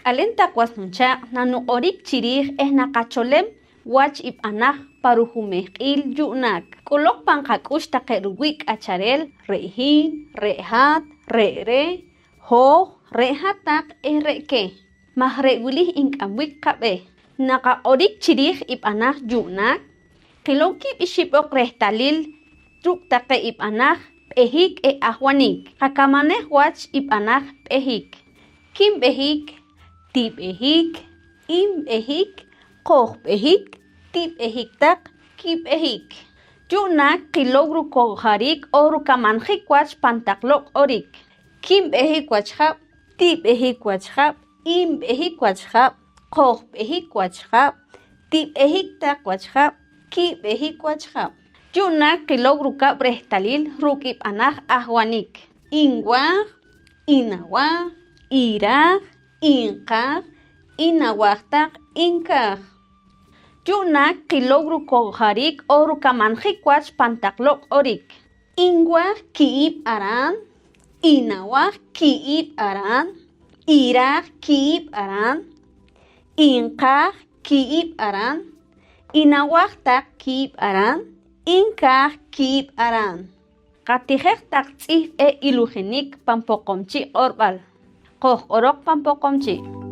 Alenta kwasnuncha nanu orik chirij naqacholem wach ib'anaj parujumejq'il yu'nak. K'ulok pank'ak'ux taqe'ruwik acharel re'jin, re'jat, re're, joj, re'jataq re'ke. Maj re'wilij ink'amwik qab'ej. Naqa orik chirij ib'anaj yu'nak qilon kib' ixib'ok rejtalil ruk' taqe' ib'anaj b'ejik ajwanik. Qakamanej wach ib'anaj b'ejik. Kinb'ejik, tib'ejik, inb'ejik, qojb'ejik, tib'ejik taq kib'ejik. Yu'nak qilok ruk'ojrik o rukamanjik wach pantaqloq orik. Kinb'ejik wach jab', tib'ejik wach jab', inb'ejik wach jab', qojb'ejik wach jab', tib'ejik taq wach jab', kib'ejik wach jab'. Yu'nak qilok ruk'ab' rejtalil ruk' ib'anaj ajwanik. Inwaj, inawaj, iraj, inqaj, inawaj taq inkaj. Yu'nak qilok ruk'ojrik o rukamanjik wach pantaqloq orik. Inwaj ki'ib' aran, inawaj ki'ib' aran, iraj ki'ib' aran, inqaj ki'ib' aran, inawaj taq ki'ib' aran, inkaj ki'ib' aran. Qatijej taq tz'ij ilujenik panpoqomchi q'orb'al. Qojq'orok panpoqomchi.